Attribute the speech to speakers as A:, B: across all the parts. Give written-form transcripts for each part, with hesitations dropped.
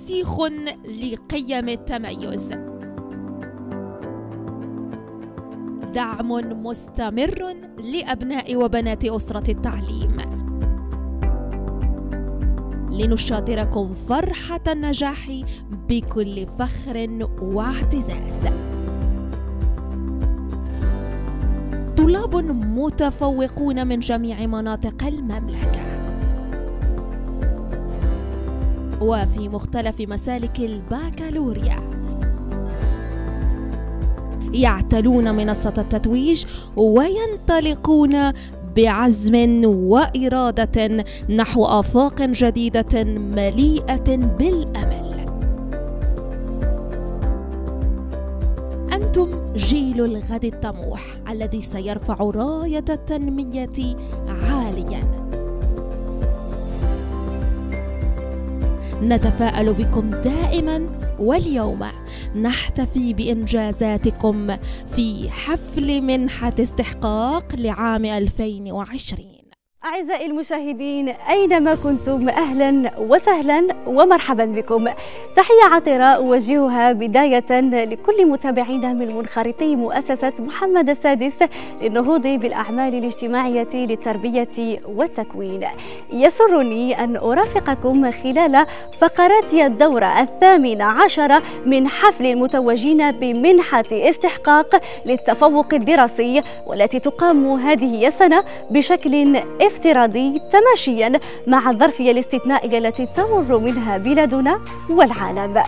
A: ترسيخ لقيم التميز، دعم مستمر لأبناء وبنات أسرة التعليم، لنشاطركم فرحة النجاح بكل فخر واعتزاز. طلاب متفوقون من جميع مناطق المملكة وفي مختلف مسالك البكالوريا يعتلون منصة التتويج وينطلقون بعزم وإرادة نحو آفاق جديدة مليئة بالأمل. أنتم جيل الغد الطموح الذي سيرفع راية التنمية عالياً. نتفاءل بكم دائماً، واليوم نحتفي بإنجازاتكم في حفل منحة استحقاق لعام 2020.
B: أعزائي المشاهدين أينما كنتم، أهلا وسهلا ومرحبا بكم. تحية عطرة أوجهها بداية لكل متابعينا من منخرطي مؤسسة محمد السادس للنهوض بالأعمال الاجتماعية للتربية والتكوين. يسرني أن أرافقكم خلال فقرات الدورة 18 من حفل المتوجين بمنحة استحقاق للتفوق الدراسي، والتي تقام هذه السنة بشكل افتراضي تماشيا مع الظرفية الاستثنائية التي تمر منها بلادنا والعالم.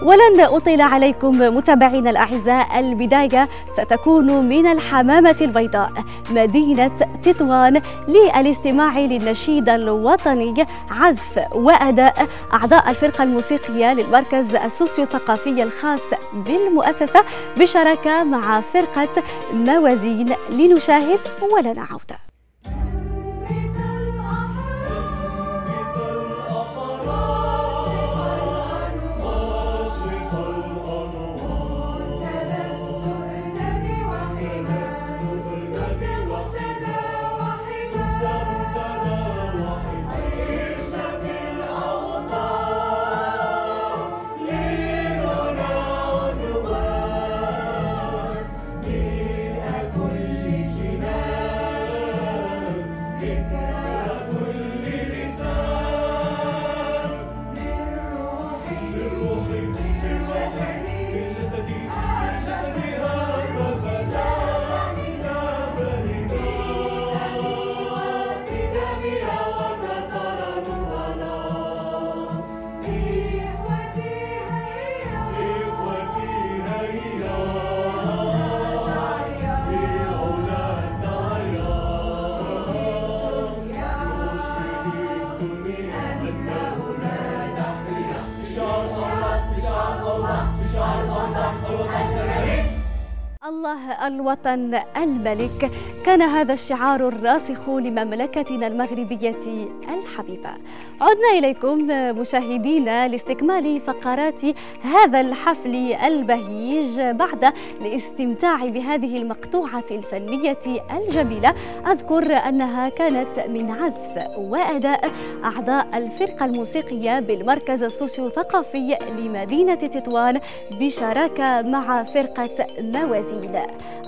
B: ولن أطيل عليكم متابعينا الأعزاء، البداية ستكون من الحمامة البيضاء مدينة تطوان للاستماع للنشيد الوطني، عزف وأداء أعضاء الفرقة الموسيقية للمركز السوسيو ثقافي الخاص بالمؤسسة بشراكة مع فرقة موازين. لنشاهد ولا نعود. الله الوطن الملك، كان هذا الشعار الراسخ لمملكتنا المغربية الحبيبة. عدنا إليكم مشاهدينا لاستكمال فقرات هذا الحفل البهيج بعد الاستمتاع بهذه المقطوعة الفنية الجميلة. أذكر أنها كانت من عزف وأداء أعضاء الفرقة الموسيقية بالمركز السوسيو ثقافي لمدينة تطوان بشراكة مع فرقة موازين.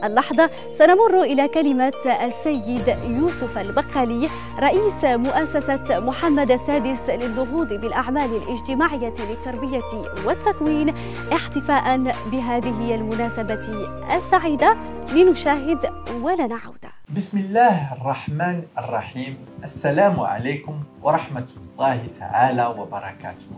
B: اللحظة سنمر إلى كلمة السيد يوسف البقالي رئيس مؤسسة محمد السادس للنهوض بالأعمال الاجتماعية للتربية والتكوين احتفاء بهذه المناسبة السعيدة. لنشاهد ولا نعود.
C: بسم الله الرحمن الرحيم. السلام عليكم ورحمة الله تعالى وبركاته.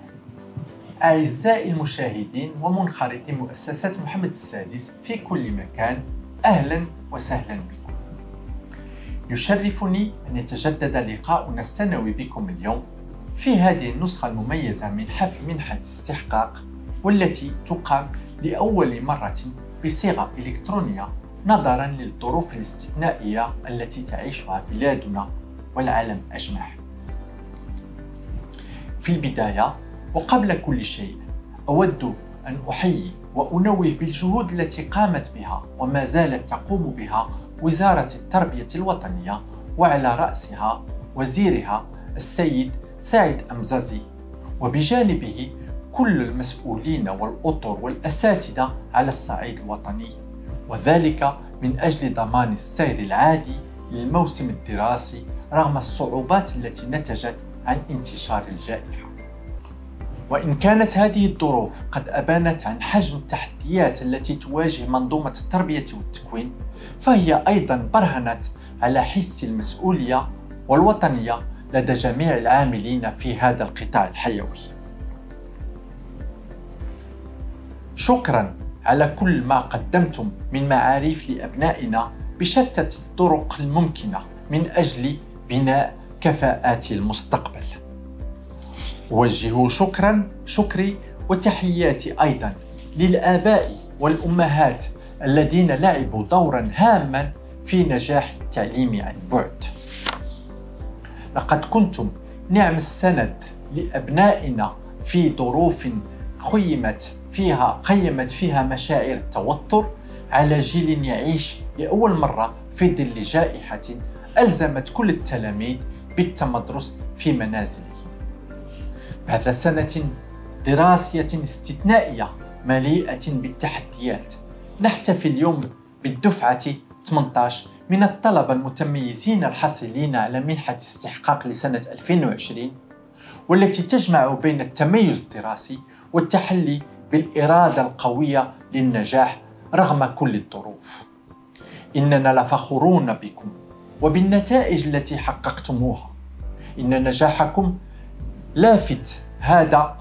C: أعزائي المشاهدين ومنخرطي مؤسسة محمد السادس في كل مكان، أهلا وسهلا بكم. يشرفني أن يتجدد لقاؤنا السنوي بكم اليوم في هذه النسخة المميزة من حفل منحة استحقاق، والتي تقام لأول مرة بصيغة إلكترونية نظرا للظروف الاستثنائية التي تعيشها بلادنا والعالم أجمع. في البداية وقبل كل شيء أود أن أحيي وأنوه بالجهود التي قامت بها وما زالت تقوم بها وزارة التربية الوطنية، وعلى رأسها وزيرها السيد سعيد أمزازي، وبجانبه كل المسؤولين والأطر والأساتذة على الصعيد الوطني، وذلك من أجل ضمان السير العادي للموسم الدراسي رغم الصعوبات التي نتجت عن انتشار الجائحة. وإن كانت هذه الظروف قد أبانت عن حجم التحديات التي تواجه منظومة التربية والتكوين، فهي أيضاً برهنت على حس المسؤولية والوطنية لدى جميع العاملين في هذا القطاع الحيوي. شكراً على كل ما قدمتم من معاريف لأبنائنا بشتى الطرق الممكنة من أجل بناء كفاءات المستقبل. أوجه شكري وتحياتي أيضاً للآباء والأمهات الذين لعبوا دوراً هاماً في نجاح التعليم عن بعد. لقد كنتم نعم السند لأبنائنا في ظروف خيمت فيها مشاعر التوتر على جيل يعيش لأول مرة في ظل جائحة ألزمت كل التلاميذ بالتمدرس في منازلهم. بعد سنة دراسية استثنائية مليئة بالتحديات، نحتفل اليوم بالدفعة 18 من الطلبة المتميزين الحاصلين على منحة استحقاق لسنة 2020، والتي تجمع بين التميز الدراسي والتحلي بالإرادة القوية للنجاح رغم كل الظروف. إننا لفخورون بكم وبالنتائج التي حققتموها. إن نجاحكم لافت هذا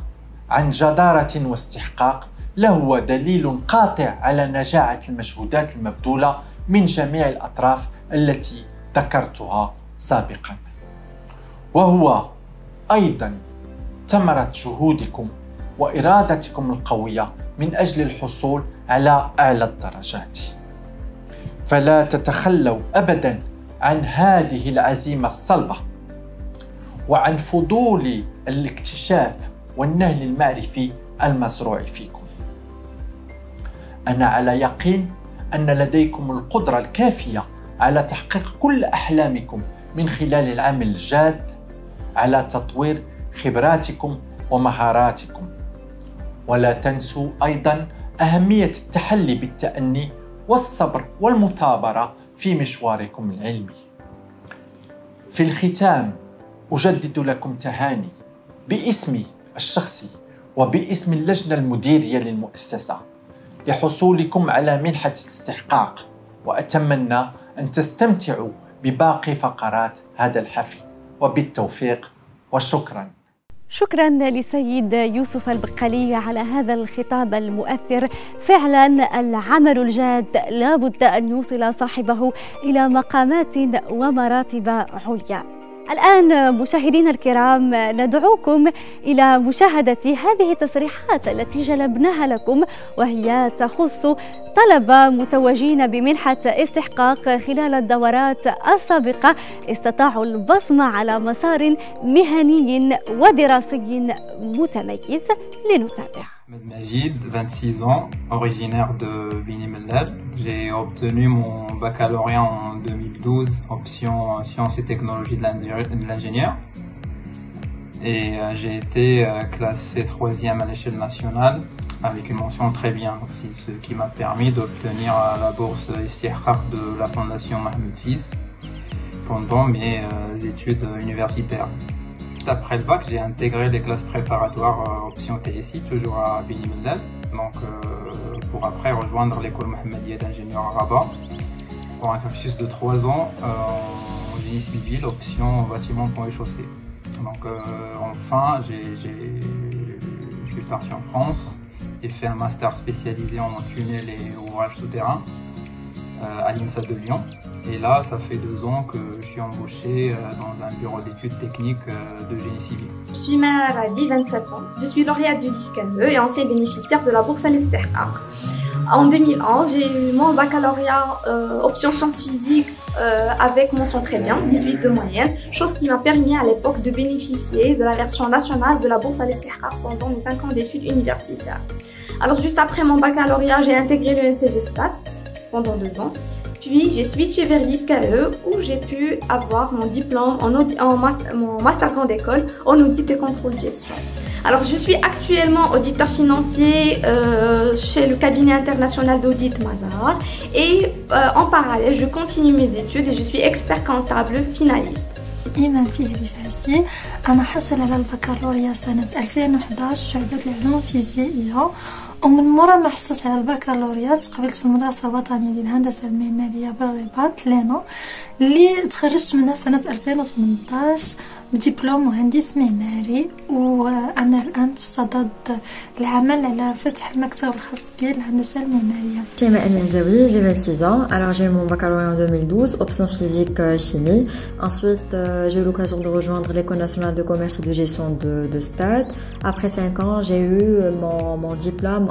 C: عن جدارة واستحقاق، لهو دليل قاطع على نجاعة المجهودات المبذولة من جميع الأطراف التي ذكرتها سابقا، وهو أيضا ثمرة جهودكم وإرادتكم القوية من أجل الحصول على أعلى الدرجات. فلا تتخلوا أبدا عن هذه العزيمة الصلبة وعن فضول الاكتشاف والنهل المعرفي المزروع فيكم. أنا على يقين أن لديكم القدرة الكافية على تحقيق كل أحلامكم من خلال العمل الجاد على تطوير خبراتكم ومهاراتكم. ولا تنسوا أيضاً أهمية التحلي بالتأني والصبر والمثابرة في مشواركم العلمي. في الختام أجدد لكم تهاني باسمي الشخصي وباسم اللجنة المديرية للمؤسسة لحصولكم على منحة الاستحقاق، وأتمنى أن تستمتعوا بباقي فقرات هذا الحفل، وبالتوفيق وشكراً.
B: شكرا لسيد يوسف البقالي على هذا الخطاب المؤثر. فعلا العمل الجاد لا بد أن يوصل صاحبه إلى مقامات ومراتب عليا. الآن مشاهدينا الكرام ندعوكم إلى مشاهدة هذه التصريحات التي جلبناها لكم، وهي تخص طلبة متوجين بمنحة استحقاق خلال الدورات السابقة استطاعوا البصمة على مسار مهني ودراسي متميز. لنتابع.
D: Majid, 26 ans, originaire de Bini Mellal. J'ai obtenu mon baccalauréat en 2012, option sciences et technologies de l'ingénieur. Et j'ai été classé 3e à l'échelle nationale avec une mention très bien aussi, ce qui m'a permis d'obtenir la bourse Istihqaq de la Fondation Mohamed VI pendant mes études universitaires. Après le bac, j'ai intégré les classes préparatoires option TSI, toujours à Bini Mellal, donc pour après rejoindre l'école Mohammedia d'ingénieur à Rabat pour un cursus de 3 ans en génie civil, option bâtiment pont et chaussée. Donc enfin, je suis parti en France. J'ai fait un master spécialisé en tunnel et ouvrages souterrains à l'INSA de Lyon. Et là, ça fait 2 ans que je suis embauché dans un bureau d'études techniques de génie civil.
E: Je suis Mana Radi, 27 ans. Je suis lauréate du DISCAE et ancienne bénéficiaire de la bourse Al-Istihqaq. En 2011, j'ai eu mon baccalauréat option sciences physiques avec mention très bien, 18 de moyenne, chose qui m'a permis à l'époque de bénéficier de la version nationale de la bourse Al-Istihqaq pendant mes 5 ans d'études universitaires. Alors juste après mon baccalauréat, j'ai intégré l'ENCG Stats pendant 2 ans. Puis j'ai switché vers DISCAE où j'ai pu avoir mon diplôme mon master grande école en audit et contrôle de gestion. Alors, je suis actuellement auditeur financier chez le cabinet international d'audit Mazars et en parallèle, je continue mes études et je suis expert comptable finaliste.
F: إيمان فيه رفاسي أنا حصل على البكالوريا سنة 2011 شعبة العلوم الفيزيائية ومن مورا ما حصلت على البكالوريا تقبلت في المدرسة الوطنية ديال الهندسة المعمارية بالرباط لينا اللي تخرجت منها سنة 2018 بدبلوم مهندس معماري وأنا الآن في صدد العمل على فتح المكتب الخاص بي بالهندسة المعمارية.
G: Shema El Menzaoui, j'ai 26 ans. Alors j'ai eu mon baccalauréat en 2012, option physique chimie. Ensuite, j'ai eu l'occasion de rejoindre l'École nationale de commerce et de gestion de Stade. Après 5 ans, j'ai eu mon diplôme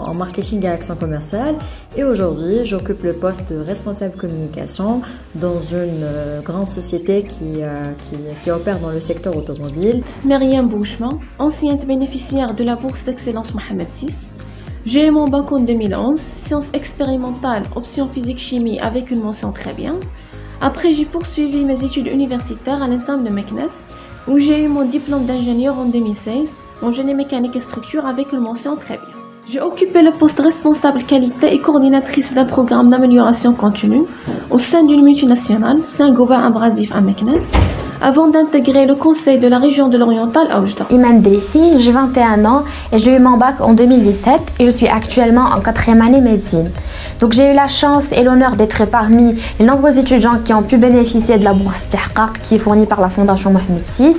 G: en marketing et action commerciale. Et aujourd'hui, j'occupe le poste de responsable communication dans une grande société qui opère dans le secteur automobile.
H: Myriam Bouchman, ancienne bénéficiaire de la bourse d'excellence Mohamed VI. J'ai eu mon bac en 2011, sciences expérimentales, option physique-chimie avec une mention très bien. Après, j'ai poursuivi mes études universitaires à l'Institut de Meknès, où j'ai eu mon diplôme d'ingénieur en 2016, en génie mécanique et structure avec une mention très bien. J'ai occupé le poste responsable qualité et coordinatrice d'un programme d'amélioration continue au sein d'une multinationale, Saint-Gobain Abrasif à Meknès, avant d'intégrer le conseil de la région de l'Oriental à Oujda.
I: Iman Drissi, j'ai 21 ans et j'ai eu mon bac en 2017 et je suis actuellement en 4e année médecine. Donc j'ai eu la chance et l'honneur d'être parmi les nombreux étudiants qui ont pu bénéficier de la bourse Istihqaq qui est fournie par la Fondation Mohamed VI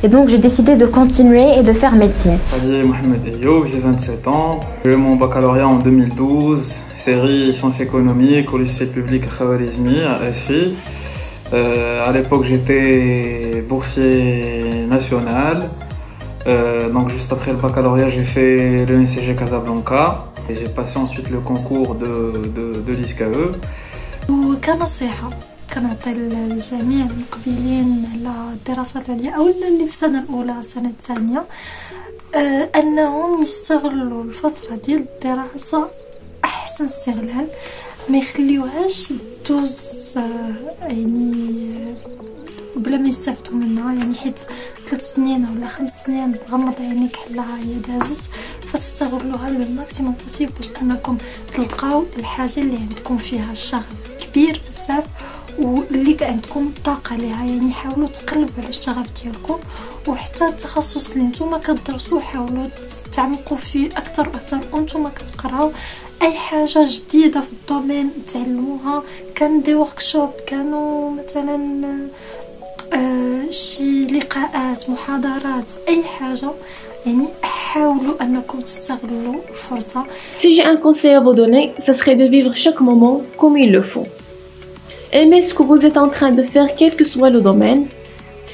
I: et donc j'ai décidé de continuer et de faire médecine.
J: Mohamed Ayoub, j'ai 27 ans. J'ai eu mon baccalauréat en 2012, série sciences économiques au lycée public Khawarizmi à Esfi. À l'époque, j'étais boursier national. Donc juste après le baccalauréat, j'ai fait l'ENCG Casablanca et j'ai passé ensuite le concours de l'ISCAE.
F: وكنصيحة كنعطي الجميع المقبلين على الدراسات العليا أو اللي في السنة الأولى السنة الثانية أنهم يستغلوا الفترة ديال الدراسة أحسن استغلال ما يخليوهاش دوز يعني بلا ما يستافدوا منها يعني حيت 3 سنين ولا 5 سنين غمض عينيك حلاها هي دازت فاستغلوها للماكسيموم بوسيبل باش انكم تلقاو الحاجه اللي عندكم فيها الشغف كبير بزاف واللي عندكم طاقه ليها يعني حاولوا تقلبوا على الشغف ديالكم وحتى التخصص اللي نتوما كدرسوه حاولوا تعمقوا فيه اكثر واكثر وانتوما كتقراو اي حاجه جديده في الدومين تعلموها. كان دي وركشوب كانوا مثلا شي لقاءات محاضرات اي حاجه يعني حاولوا انكم تستغلوا الفرصه.
H: Si j'ai un conseil à vous donner, ça serait de vivre chaque moment comme il le faut. Aimez ce que vous êtes en train de faire quel que soit le domaine.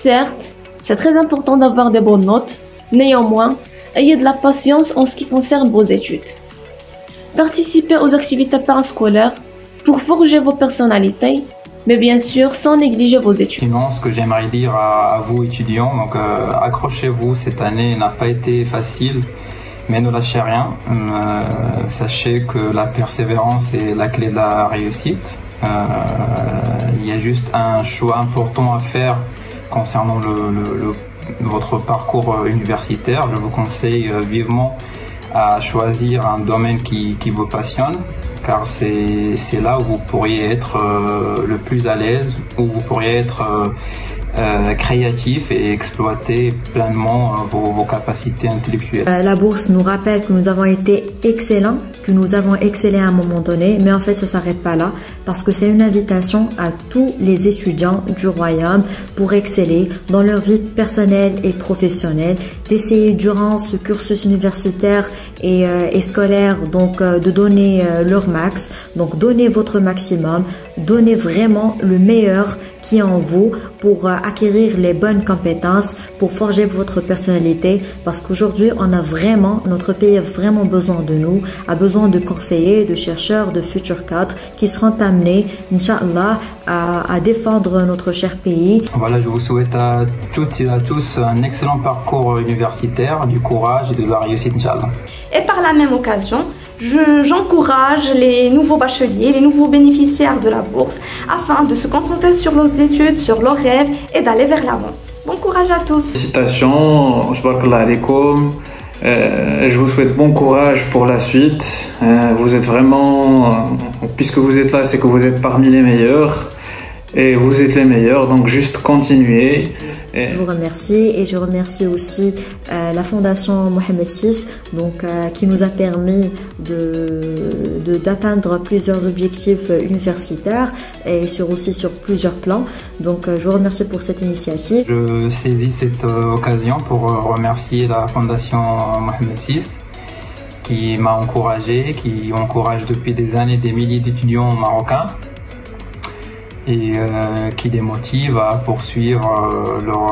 H: Certes, c'est très important d'avoir des bonnes notes. Néanmoins, ayez de la patience en ce qui concerne vos études. Participez aux activités parascolaires pour forger vos personnalités, mais bien sûr sans négliger vos études.
D: Sinon, ce que j'aimerais dire à vous étudiants, donc accrochez-vous, cette année n'a pas été facile, mais ne lâchez rien. Sachez que la persévérance est la clé de la réussite. Il y a juste un choix important à faire concernant votre parcours universitaire. Je vous conseille vivement à choisir un domaine qui vous passionne, car c'est là où vous pourriez être le plus à l'aise, où vous pourriez être créatif et exploiter pleinement vos capacités intellectuelles.
G: La bourse nous rappelle que nous avons été excellents, que nous avons excellé à un moment donné, mais en fait ça s'arrête pas là, parce que c'est une invitation à tous les étudiants du royaume pour exceller dans leur vie personnelle et professionnelle, d'essayer durant ce cursus universitaire et scolaire donc de donner leur max, donc donnez votre maximum, donnez vraiment le meilleur qui est en vous pour acquérir les bonnes compétences, pour forger votre personnalité, parce qu'aujourd'hui on a vraiment, notre pays a vraiment besoin de nous, a besoin de conseillers, de chercheurs, de futurs cadres qui seront amenés, Inch'Allah, à défendre notre cher pays.
D: Voilà, je vous souhaite à toutes et à tous un excellent parcours universitaire, du courage et de la réussite, Inch'Allah.
E: Et par la même occasion, j'encourage les nouveaux bacheliers, les nouveaux bénéficiaires de la bourse afin de se concentrer sur leurs études, sur leurs rêves et d'aller vers l'avant. Bon courage à tous.
J: Félicitations, Jbarkallah alaikum. Je vous souhaite bon courage pour la suite. Vous êtes vraiment, puisque vous êtes là, c'est que vous êtes parmi les meilleurs. Et vous êtes les meilleurs, donc juste continuez.
G: Je vous remercie et je remercie aussi la Fondation Mohamed VI qui nous a permis d'atteindre plusieurs objectifs universitaires et aussi sur plusieurs plans. Donc je vous remercie pour cette initiative.
D: Je saisis cette occasion pour remercier la Fondation Mohamed VI qui m'a encouragé, qui encourage depuis des années des milliers d'étudiants marocains et qui les motive à poursuivre leur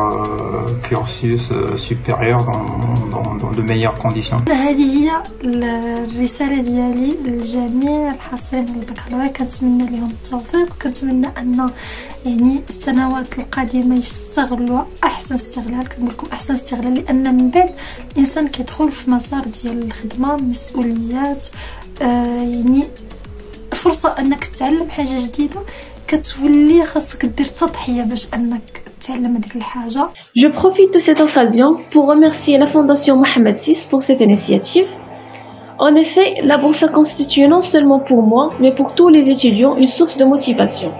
D: cursus supérieur dans de meilleures conditions.
F: هذه هي الرسالة ديالي للجميع الحاصلين على البكالوريا. كنتمنى لهم التوفيق وكنتمنى أن يعني السنوات القادمة يستغلوا أحسن استغلال. كنقول لكم أحسن استغلال لأن من بعد الإنسان كيدخل في مسار ديال الخدمة، مسؤوليات، يعني فرصة أنك تتعلم حاجة جديدة.
H: Je profite de cette occasion pour remercier la Fondation Mohamed VI pour cette initiative. En effet, la bourse a constitué non seulement pour moi, mais pour tous les étudiants une source de motivation,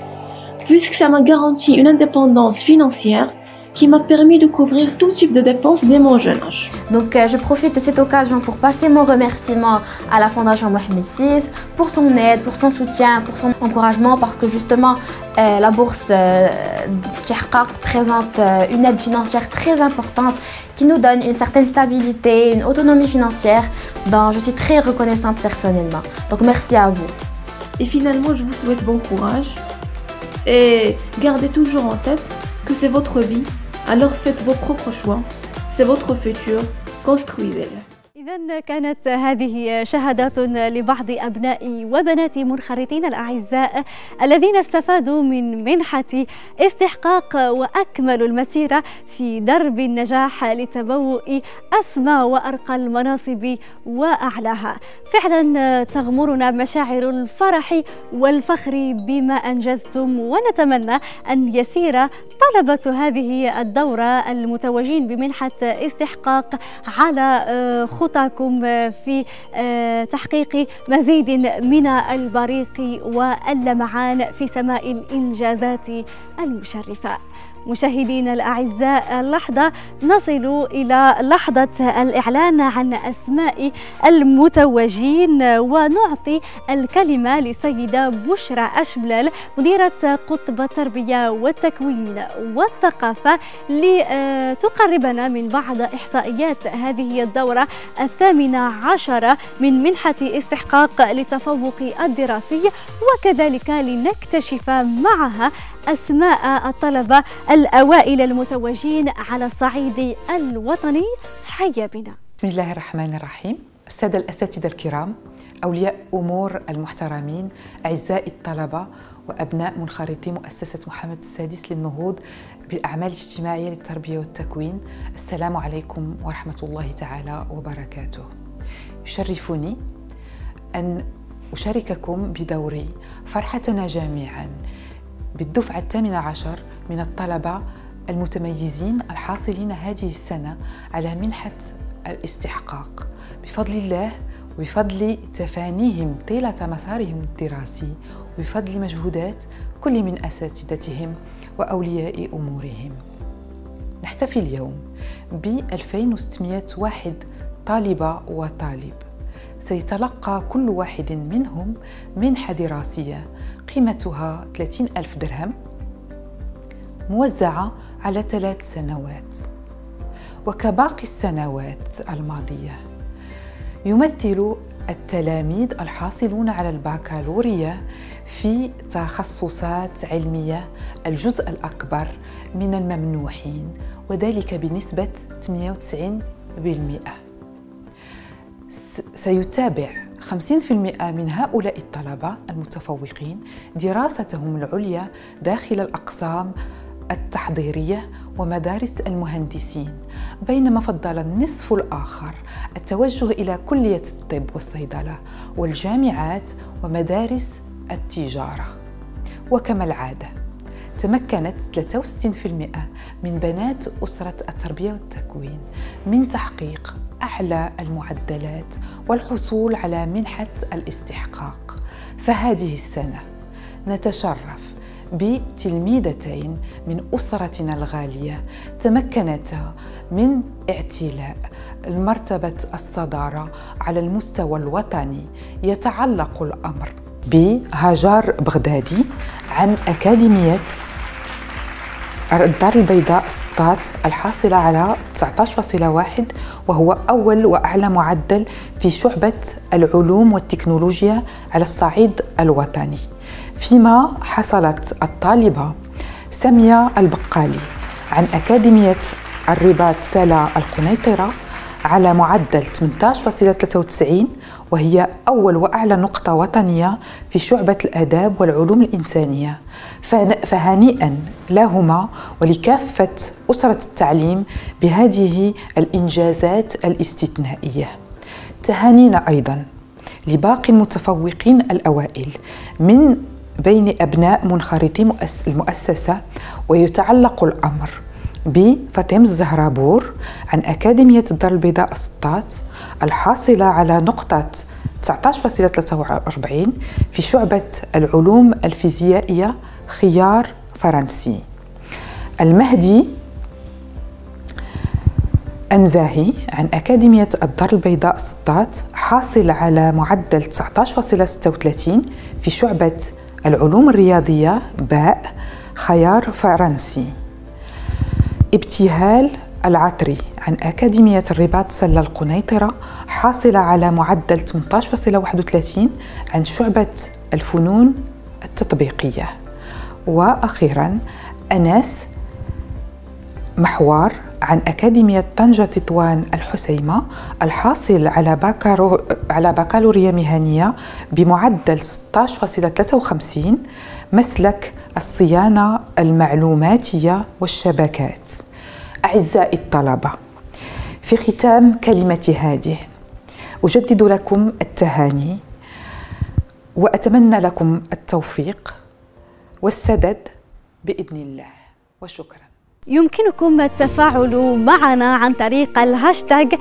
H: puisque ça m'a garanti une indépendance financière qui m'a permis de couvrir tout type de dépenses dès mon jeune âge.
I: Donc je profite de cette occasion pour passer mon remerciement à la Fondation Mohamed VI pour son aide, pour son soutien, pour son encouragement, parce que justement la bourse d'Istihqaq présente une aide financière très importante qui nous donne une certaine stabilité, une autonomie financière dont je suis très reconnaissante personnellement. Donc merci à vous.
H: Et finalement, je vous souhaite bon courage et gardez toujours en tête que c'est votre vie, alors faites vos propres choix, c'est votre futur, construisez-le.
B: إذن كانت هذه شهادات لبعض أبناء وبنات منخرطين الأعزاء الذين استفادوا من منحة استحقاق وأكملوا المسيرة في درب النجاح لتبوء أسمى وأرقى المناصب وأعلاها. فعلا تغمرنا مشاعر الفرح والفخر بما أنجزتم، ونتمنى أن يسير طلبة هذه الدورة المتوجين بمنحة استحقاق على خطاكم في تحقيق مزيد من البريق واللمعان في سماء الإنجازات المشرفة. مشاهدينا الأعزاء، اللحظة نصل إلى لحظة الإعلان عن أسماء المتوجين، ونعطي الكلمة لسيدة بشرى أشبلال مديرة قطب التربية والتكوين والثقافة لتقربنا من بعض إحصائيات هذه الدورة 18 من منحة استحقاق للتفوق الدراسي، وكذلك لنكتشف معها أسماء الطلبة الأوائل المتوجين على الصعيد الوطني. حيا بنا.
K: بسم الله الرحمن الرحيم. السادة الأساتذة الكرام، أولياء أمور المحترمين، أعزائي الطلبة وأبناء منخرطي مؤسسة محمد السادس للنهوض بالأعمال الاجتماعية للتربية والتكوين، السلام عليكم ورحمة الله تعالى وبركاته. يشرفني أن أشارككم بدوري فرحتنا جميعا بالدفعة 18 من الطلبة المتميزين الحاصلين هذه السنة على منحة الاستحقاق بفضل الله وبفضل تفانيهم طيلة مسارهم الدراسي وبفضل مجهودات كل من أساتذتهم وأولياء أمورهم. نحتفل اليوم ب 2601 طالبة وطالب سيتلقى كل واحد منهم منحة دراسية قيمتها 30,000 درهم موزعة على 3 سنوات. وكباقي السنوات الماضية يمثل التلاميذ الحاصلون على البكالوريا في تخصصات علمية الجزء الأكبر من الممنوحين، وذلك بنسبة 98%. سيتابع 50% من هؤلاء الطلبة المتفوقين دراستهم العليا داخل الأقسام التحضيرية ومدارس المهندسين، بينما فضل النصف الآخر التوجه إلى كلية الطب والصيدلة والجامعات ومدارس التجارة. وكما العادة تمكنت 63% من بنات أسرة التربية والتكوين من تحقيق أعلى المعدلات والحصول على منحة الاستحقاق. فهذه السنة نتشرف بتلميذتين من أسرتنا الغالية تمكنتا من اعتلاء مرتبة الصدارة على المستوى الوطني. يتعلق الأمر بهاجار بغدادي عن أكاديمية الدار البيضاء سطات الحاصلة على 19.1، وهو أول وأعلى معدل في شعبة العلوم والتكنولوجيا على الصعيد الوطني. فيما حصلت الطالبة سامية البقالي عن أكاديمية الرباط سلا القنيطرة على معدل 18.93، وهي أول وأعلى نقطة وطنية في شعبة الآداب والعلوم الإنسانية. فهنيئا لهما ولكافة أسرة التعليم بهذه الإنجازات الاستثنائية. تهانينا أيضا لباقي المتفوقين الأوائل من بين أبناء منخرطي المؤسسة، ويتعلق الأمر بفاطمة الزهرابور عن أكاديمية الدار البيضاء سطات الحاصلة على نقطة 19.43 في شعبة العلوم الفيزيائية خيار فرنسي. المهدي أنزاهي عن أكاديمية الدار البيضاء سطات حاصل على معدل 19.36 في شعبة العلوم الرياضية باء خيار فرنسي. ابتهال العطري عن أكاديمية الرباط سلا القنيطرة حاصلة على معدل 18.31 عن شعبة الفنون التطبيقية. وأخيرا أناس محوار عن أكاديمية طنجة تطوان الحسيمة الحاصل على بكالوريا مهنية بمعدل 16.53 مسلك الصيانة المعلوماتية والشبكات. أعزائي الطلبة، في ختام كلمتي هذه أجدد لكم التهاني وأتمنى لكم التوفيق والسداد بإذن الله، وشكرا.
B: يمكنكم التفاعل معنا عن طريق الهاشتاج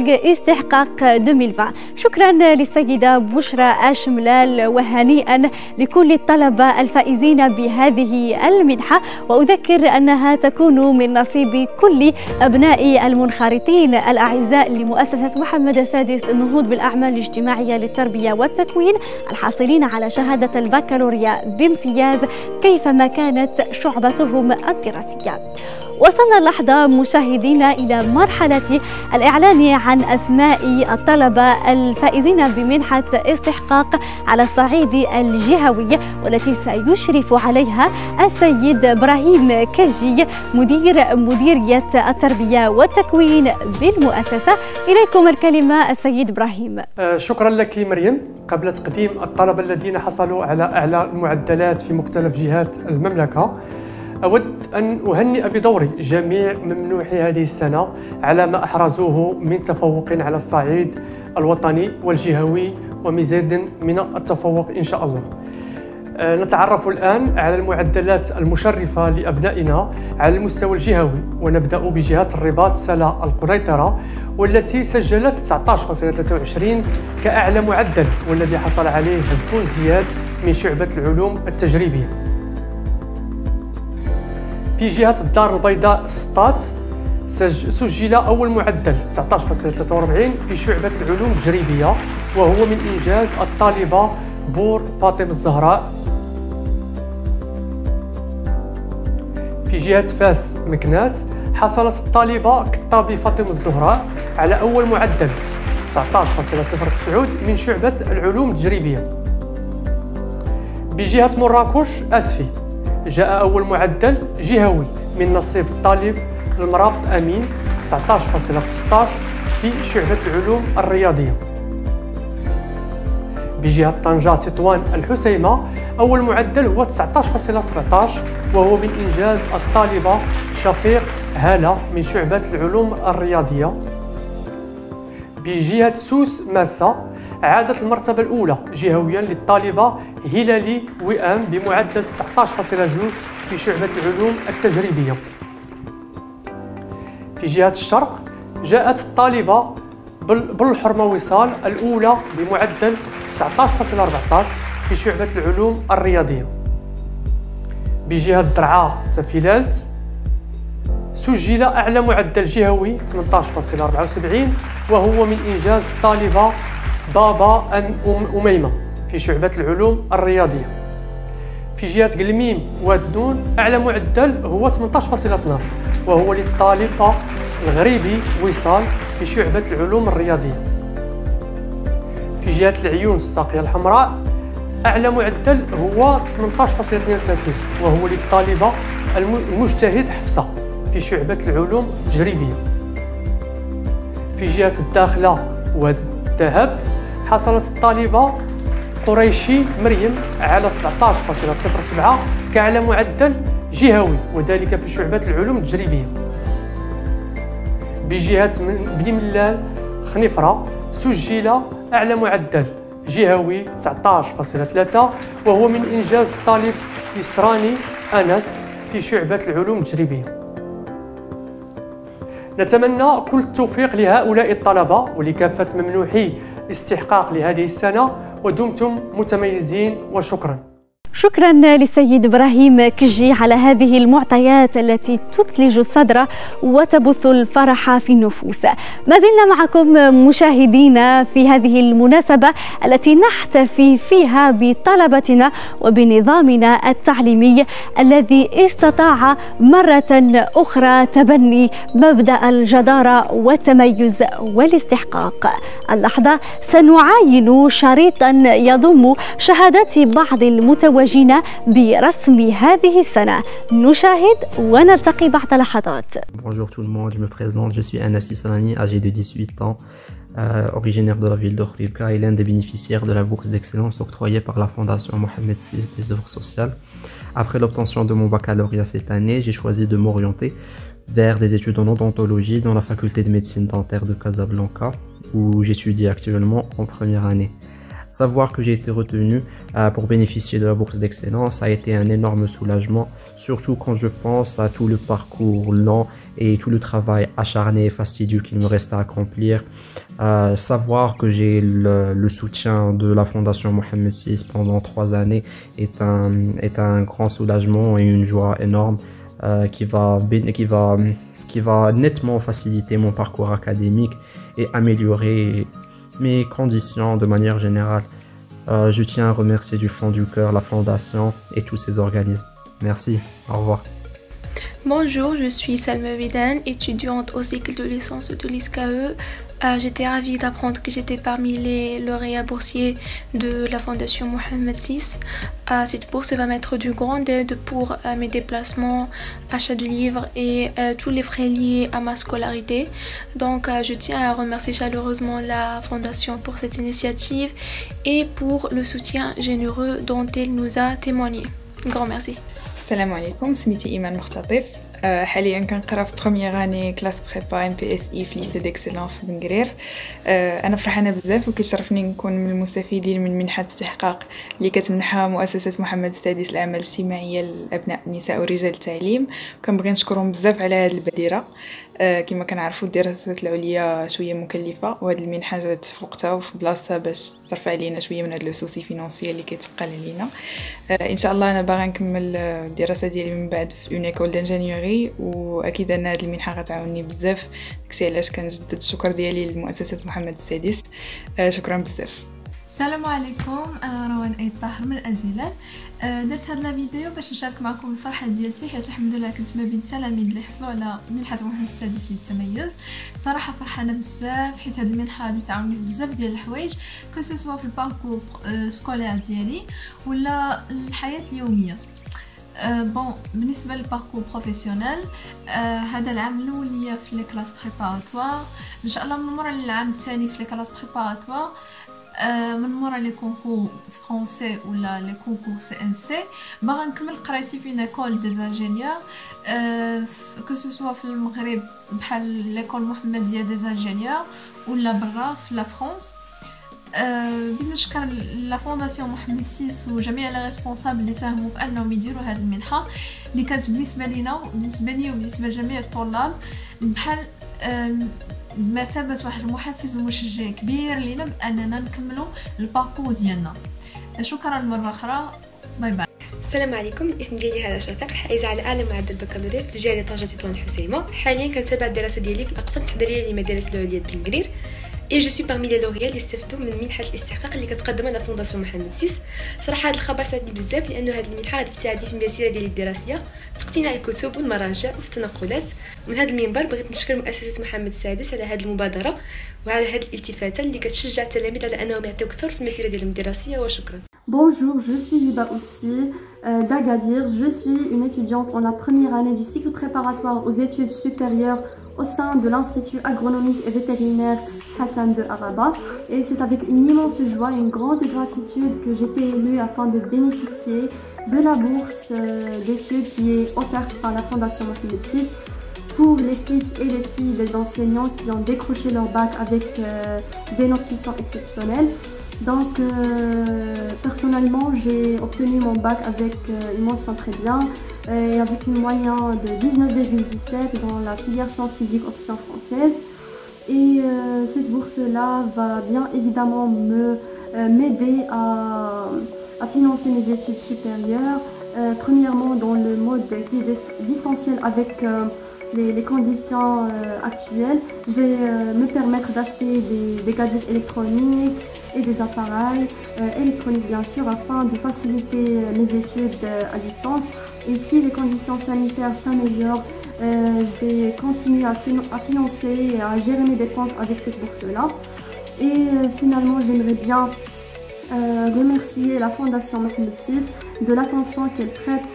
B: استحقاق 2020. شكرا للسيدة بشرى أشملال، وهنيئا لكل الطلبة الفائزين بهذه المنحة، وأذكر أنها تكون من نصيب كل أبناء المنخرطين الأعزاء لمؤسسة محمد السادس للنهوض بالأعمال الاجتماعية للتربية والتكوين الحاصلين على شهادة البكالوريا بامتياز كيفما كانت شعبتهم الدراسية. وصلنا اللحظة مشاهدينا إلى مرحلة الإعلان عن أسماء الطلبة الفائزين بمنحة استحقاق على الصعيد الجهوي، والتي سيشرف عليها السيد إبراهيم كجي مديرية التربية والتكوين بالمؤسسة. إليكم الكلمة السيد إبراهيم.
L: شكرا لك مريم. قبل تقديم الطلبة الذين حصلوا على أعلى المعدلات في مختلف جهات المملكة، أود أن أهنئ بدوري جميع ممنوحي هذه السنة على ما أحرزوه من تفوق على الصعيد الوطني والجهوي ومزيد من التفوق إن شاء الله. نتعرف الآن على المعدلات المشرفة لأبنائنا على المستوى الجهوي، ونبدأ بجهة الرباط سلا القنيطرة، والتي سجلت 19.23 كأعلى معدل، والذي حصل عليه هبون زياد من شعبة العلوم التجريبية. في جهة الدار البيضاء سطات سجل أول معدل 19.43 في شعبة العلوم التجريبية، وهو من إنجاز الطالبة بور فاطمة الزهراء. في جهة فاس مكناس حصلت الطالبة كطابي فاطمة الزهراء على أول معدل 19.09 من شعبة العلوم التجريبية. بجهة مراكش أسفي جاء أول معدل جهوي من نصيب الطالب المرابط أمين 19.15 في شعبة العلوم الرياضية. بجهة طنجة تطوان الحسيمة أول معدل هو 19.17، وهو من إنجاز الطالبة شفيق هالة من شعبة العلوم الرياضية. بجهة سوس ماسة عادت المرتبة الأولى جهويا للطالبة هلالي وئام بمعدل 19.2 في شعبة العلوم التجريبية. في جهة الشرق جاءت الطالبة بالحرمة وصال الأولى بمعدل 19.14 في شعبة العلوم الرياضية. بجهة درعا تفيلالت سجل أعلى معدل جهوي 18.74 وهو من إنجاز الطالبة ضابة أميمة في شعبة العلوم الرياضية. في جهة قلميم وادنون أعلى معدل هو 18.12 وهو للطالبة الغريبي وصال في شعبة العلوم الرياضية. في جهة العيون الساقية الحمراء أعلى معدل هو 18.32 وهو للطالبة المجتهد حفصة في شعبة العلوم التجريبية. في جهة الداخلة والذهب حصلت الطالبة قريشي مريم على 17.07 كأعلى معدل جهوي وذلك في شعبة العلوم التجريبية. بجهة بني ملال خنيفرة سجل أعلى معدل جهوي 19.3 وهو من إنجاز الطالب إسراني أنس في شعبة العلوم التجريبية. نتمنى كل التوفيق لهؤلاء الطلبة ولكافة ممنوحي استحقاق لهذه السنة ودمتم متميزين وشكرا.
B: شكرا للسيد إبراهيم كجي على هذه المعطيات التي تثلج الصدر وتبث الفرح في النفوس. ما زلنا معكم مشاهدينا في هذه المناسبة التي نحتفي فيها بطلبتنا وبنظامنا التعليمي الذي استطاع مرة أخرى تبني مبدأ الجدارة والتميز والاستحقاق. اللحظة سنعاين شريطا يضم شهادات بعض المتوجهين برسم هذه السنة. نشاهد ونلتقي بعد لحظات.
M: Bonjour tout le monde, je me présente, je suis Anas Islani, âgé de 18 ans, originaire de la ville de Khouribga et l'un des bénéficiaires de la bourse d'excellence octroyée par la Fondation Mohamed VI des œuvres sociales. Après l'obtention de mon baccalauréat cette année, j'ai choisi de m'orienter vers des études en odontologie dans la faculté de médecine dentaire de Casablanca, où j'étudie actuellement en première année. Savoir que j'ai été retenu pour bénéficier de la bourse d'excellence a été un énorme soulagement, surtout quand je pense à tout le parcours lent et tout le travail acharné et fastidieux qu'il me reste à accomplir. Savoir que j'ai le soutien de la Fondation Mohamed VI pendant 3 années est un grand soulagement et une joie énorme qui va nettement faciliter mon parcours académique et améliorer mes conditions de manière générale. Je tiens à remercier du fond du cœur la Fondation et tous ses organismes. Merci, au revoir.
N: Bonjour, je suis Salma Vidan, étudiante au cycle de licence de l'ISCAE. J'étais ravie d'apprendre que j'étais parmi les lauréats boursiers de la Fondation Mohamed VI. Cette bourse va m'être d'une grande aide pour mes déplacements, achat de livres et tous les frais liés à ma scolarité. Donc je tiens à remercier chaleureusement la Fondation pour cette initiative et pour le soutien généreux dont elle nous a témoigné. Un grand merci.
O: السلام عليكم، سميتي ايمان مختطف. حاليا كنقرا في بروميير اني كلاس بريبا ام بي اس اي في ليسي ديكسيلونس في بنقرير. انا فرحانه بزاف وكيشرفني نكون من المستفيدين من منحه استحقاق اللي كتمنحها مؤسسه محمد السادس للاعمال الاجتماعيه لابناء النساء ورجال التعليم. كنبغي نشكرهم بزاف على هذه البادره. كما كنعرفوا الدراسات العليا شويه مكلفه وهاد المنحه جات في وقتها وفي بلاصتها باش ترفع علينا شويه من هاد لوسوسي فينانسيه اللي كيتقال علينا. ان شاء الله انا باغا نكمل الدراسه ديالي من بعد في اون ايكول دانجينيوري واكيد ان هاد المنحه غتعاوني بزاف. داكشي علاش كنجدد الشكر ديالي لمؤسسه محمد السادس. شكرا بزاف.
P: السلام عليكم، انا روان ايد طاهر من ازيلال. درت هاد لا فيديو باش نشارك معكم الفرحه ديالتي حيت الحمد لله كنت ما بين التلاميذ اللي حصلوا على منحه محمد السادس للتميز. صراحه فرحانه بزاف حيت هاد المنحه غادي تعاوني بزاف ديال الحوايج كو سوا في الباركور سكولير ديالي ولا الحياه اليوميه. بون بالنسبه للباركور بروفيسيونيل هذا العام الاول ليا في لي كلاس بريباراتوار، ان شاء الله من مورا العام الثاني في لي كلاس بريباراتوار، من مورا لي كونكور فرونسي ولا لي كونكور سي ان سي باغا نكمل قرايتي في ايكول دي انجينيور كو سوا في المغرب بحال ليكول محمديه دي انجينيور ولا برا في لا فرانس. بنشكر لا فونداسيون محمد السيس وجميع لي ريسبونسابل اللي ساهموا في انهم يديروا هذه المنحه اللي كانت بالنسبه لينا وبالنسبه لي وبالنسبه لجميع الطلاب بحال بمثابه واحد المحفز ومشجع كبير لينا باننا نكملوا الباركور ديالنا. شكرا مره اخرى، باي باي.
Q: السلام عليكم، الاسم ديالي هالة شفيق، الحائزه على اعلى معدل بكالوريا في الجامعه طنجة تطوان الحسيمه. حاليا كنتابع الدراسه ديالي في الاقسام التحضيريه للمدارس العليا بنقرير. اي جو سوي بارمي لي لوريال اللي استفدوا من منحه الاستحقاق اللي كتقدمها لا فونداسيون محمد السيس. صراحه هذا الخبر ساعدني بزاف لانه هذه المنحه غادي تساعدني في المسيره ديالي الدراسيه في اقتناء الكتب والمراجع وفي التنقلات. ومن هذا المنبر بغيت نشكر مؤسسه محمد السادس على هذه المبادره وعلى هذه الالتفاته اللي كتشجع التلاميذ على انهم يعطيو اكثر في المسيره ديالهم الدراسيه. وشكرا.
R: Bonjour, je suis Liba aussi d'Agadir. Je suis une étudiante en la première année du cycle préparatoire aux études supérieures au sein de l'Institut agronomique et vétérinaire Hassan de Araba. Et c'est avec une immense joie et une grande gratitude que j'ai été élue afin de bénéficier de la bourse d'études qui est offerte par la Fondation Mohamed VI pour les fils et les filles des enseignants qui ont décroché leur bac avec des notes qui sont exceptionnelles. Donc personnellement j'ai obtenu mon bac avec une mention très bien et avec une moyenne de 19,17 dans la filière sciences physiques option française. Et cette bourse là va bien évidemment m'aider à financer mes études supérieures. Premièrement dans le mode distanciel avec les conditions actuelles, vais me permettre d'acheter des gadgets électroniques et des appareils électroniques bien sûr afin de faciliter mes études à distance. Et si les conditions sanitaires s'améliorent, je vais continuer à financer et à gérer mes dépenses avec cette bourse-là. Et finalement, j'aimerais bien remercier la Fondation Mohamed VI de l'attention qu'elle prête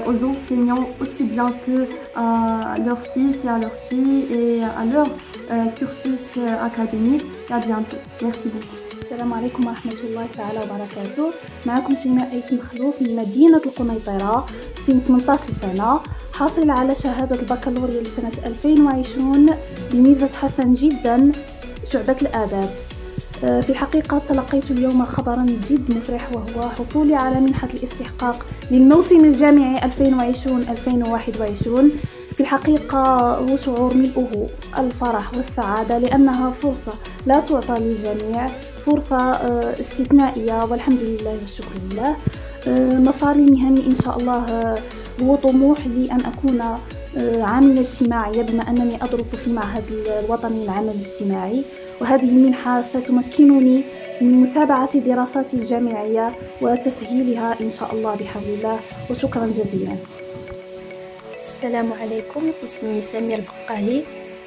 R: aux enseignants aussi bien que à leurs fils et à leurs filles et à leur cursus académique. Et à bientôt. Merci beaucoup.
S: السلام عليكم ورحمة الله تعالى وبركاته. معكم شيماء أيت مخلوف من مدينة القنيطرة في 18 سنة، حاصلة على شهادة البكالوريا لسنة 2020 بميزة حسن جدا شعبة الآداب. في الحقيقة تلقيت اليوم خبرا جد مفرح وهو حصولي على منحة الاستحقاق للموسم الجامعي 2020-2021. في الحقيقة هو شعور ملؤه الفرح والسعادة لأنها فرصة لا تعطى للجميع، فرصة استثنائية والحمد لله والشكر لله. مساري المهني إن شاء الله هو طموح لي أن أكون عاملة اجتماعية بما أنني أدرس في المعهد الوطني للعمل الاجتماعي، وهذه المنحة ستمكنني من متابعة دراساتي الجامعية وتسهيلها إن شاء الله بحول الله. وشكرا جزيلا.
T: السلام عليكم، اسمي سمير البقالي.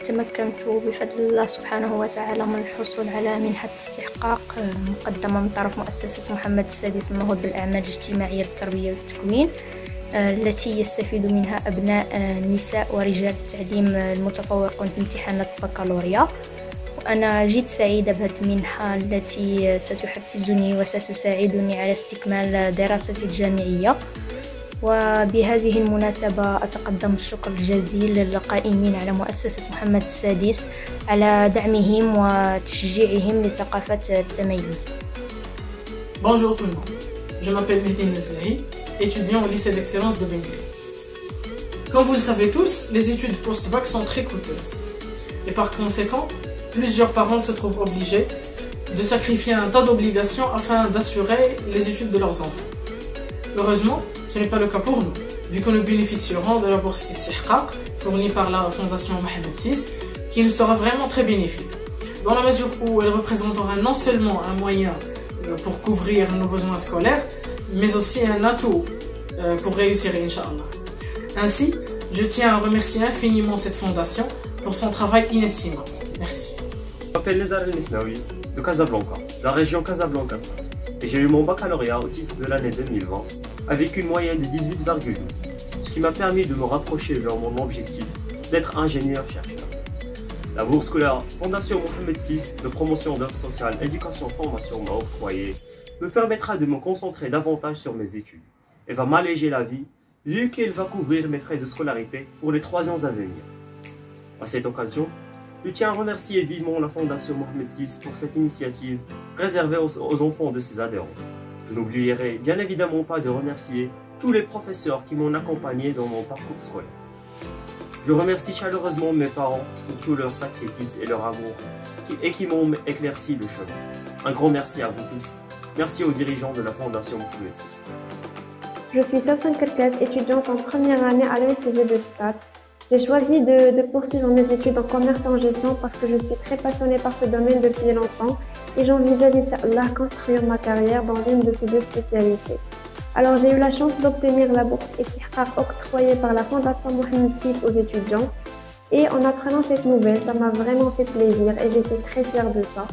T: تمكنت بفضل الله سبحانه وتعالى من الحصول على منحة استحقاق مقدمة من طرف مؤسسة محمد السادس النهوض بالأعمال الاجتماعية للتربية والتكوين، التي يستفيد منها أبناء نساء ورجال التعليم المتفوقون في امتحانات البكالوريا. وأنا جد سعيدة بهذه المنحة التي ستحفزني وستساعدني على استكمال دراستي الجامعية. وبهذه المناسبة أتقدم الشكر الجزيل للقائمين على مؤسسة محمد السادس على دعمهم وتشجيعهم لثقافة التميز.
U: Bonjour tout le monde, je m'appelle Mehdi Nezlahi, étudiant au lycée d'excellence de Bengri. Comme vous le savez tous, les études post-bac sont très coûteuses. Et par conséquent, plusieurs parents se trouvent obligés de sacrifier un tas d'obligations afin d'assurer les études de leurs enfants. Heureusement, ce n'est pas le cas pour nous, vu que nous bénéficierons de la bourse Istihqaq fournie par la Fondation Mohamed VI, qui nous sera vraiment très bénéfique, dans la mesure où elle représentera non seulement un moyen pour couvrir nos besoins scolaires, mais aussi un atout pour réussir, Inch'Allah. Ainsi, je tiens à remercier infiniment cette fondation pour son travail inestimable. Merci.
V: Je m'appelle Nezar El-Misnaoui de Casablanca, la région Casablanca-Stade, et j'ai eu mon baccalauréat au titre de l'année 2020 avec une moyenne de 18,12, ce qui m'a permis de me rapprocher vers mon objectif d'être ingénieur-chercheur. La bourse scolaire Fondation Mohamed VI de promotion d'œuvres sociales, éducation, formation m'a octroyé me permettra de me concentrer davantage sur mes études et va m'alléger la vie vu qu'elle va couvrir mes frais de scolarité pour les 3 ans à venir. À cette occasion, Je tiens à remercier vivement la Fondation Mohamed VI pour cette initiative réservée aux enfants de ses adhérents. Je n'oublierai bien évidemment pas de remercier tous les professeurs qui m'ont accompagné dans mon parcours scolaire. Je remercie chaleureusement mes parents pour tous leurs sacrifices et leur amour et qui m'ont éclairci le chemin. Un grand merci à vous tous. Merci aux dirigeants de la Fondation Mohamed VI.
A: Je suis Safsan Kerkez, étudiante en première année à l'ESCG de Stade. J'ai choisi de poursuivre mes études en commerce et en gestion parce que je suis très passionnée par ce domaine depuis longtemps et j'envisage, Inch'Allah, construire ma carrière dans l'une de ces deux spécialités. Alors j'ai eu la chance d'obtenir la bourse Istihqaq octroyée par la Fondation Mohamed VI aux étudiants et en apprenant cette nouvelle, ça m'a vraiment fait plaisir et j'étais très fière de ça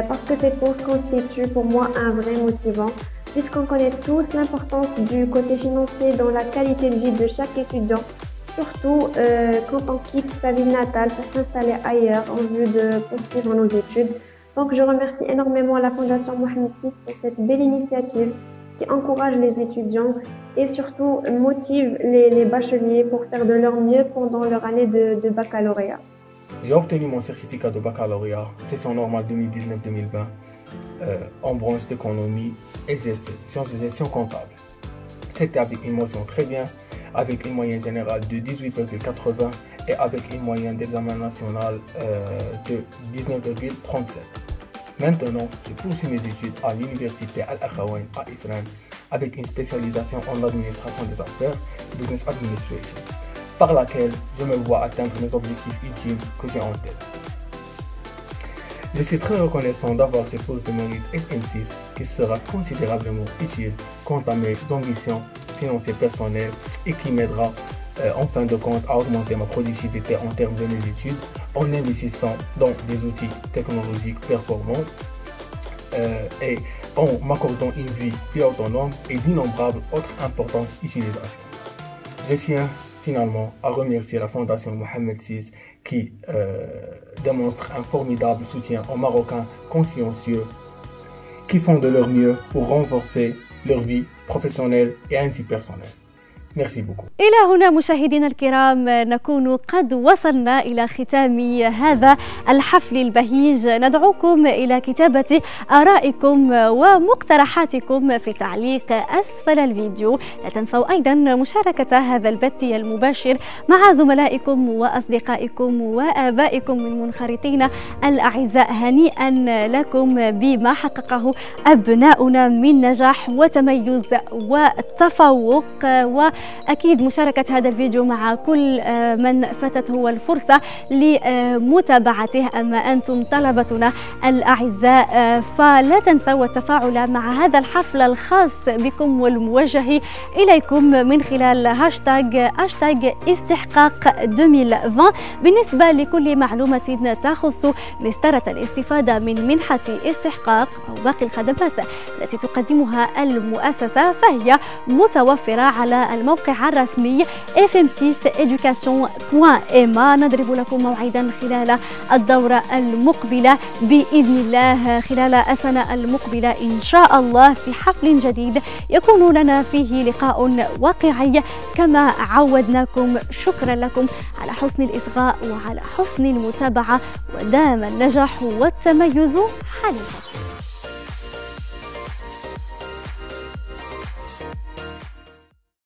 A: parce que cette bourse constitue pour moi un vrai motivant puisqu'on connaît tous l'importance du côté financier dans la qualité de vie de chaque étudiant, surtout quand on quitte sa ville natale pour s'installer ailleurs en vue de poursuivre nos études. Donc je remercie énormément la Fondation Mohamed VI pour cette belle initiative qui encourage les étudiants et surtout motive les bacheliers pour faire de leur mieux pendant leur année de baccalauréat.
C: J'ai obtenu mon certificat de baccalauréat, session normale 2019-2020, en branche d'économie SGC, sciences de gestion comptable. C'était avec une mention très bien, avec une moyenne générale de 18,80 et avec une moyenne d'examen national de 19,37. Maintenant, je poursuis mes études à l'université Al-Akhawain à Ifrane avec une spécialisation en administration des affaires, Business Administration, par laquelle je me vois atteindre mes objectifs ultimes que j'ai en tête. Je suis très reconnaissant d'avoir cette pause de mérite FM6 qui sera considérablement utile quant à mes ambitions financières personnelles et qui m'aidera en fin de compte à augmenter ma productivité en termes de mes études en investissant dans des outils technologiques performants et en m'accordant une vie plus autonome et d'innombrables autres importantes utilisations. Je tiens finalement à remercier la Fondation Mohamed VI qui démontre un formidable soutien aux Marocains consciencieux qui font de leur mieux pour renforcer leur vie professionnelle et ainsi personnelle. Merci beaucoup.
B: إلى هنا مشاهدينا الكرام نكون قد وصلنا إلى ختام هذا الحفل البهيج. ندعوكم إلى كتابة آرائكم ومقترحاتكم في تعليق أسفل الفيديو. لا تنسوا أيضا مشاركة هذا البث المباشر مع زملائكم وأصدقائكم وآبائكم المنخرطين الأعزاء. هنيئا لكم بما حققه أبناؤنا من نجاح وتميز وتفوق، وأكيد مشاركة هذا الفيديو مع كل من فاتته الفرصة لمتابعته. أما أنتم طلبتنا الأعزاء فلا تنسوا التفاعل مع هذا الحفل الخاص بكم والموجه إليكم من خلال هاشتاج استحقاق 2020. بالنسبة لكل معلومة تخص مسطرة الاستفادة من منحة استحقاق أو باقي الخدمات التي تقدمها المؤسسة فهي متوفرة على الموقع الرسمي fm6education.ma. نضرب لكم موعدا خلال الدورة المقبلة بإذن الله، خلال السنة المقبلة إن شاء الله، في حفل جديد يكون لنا فيه لقاء واقعي كما عودناكم. شكرا لكم على حسن الإصغاء وعلى حسن المتابعة، ودام النجاح والتميز حليفا.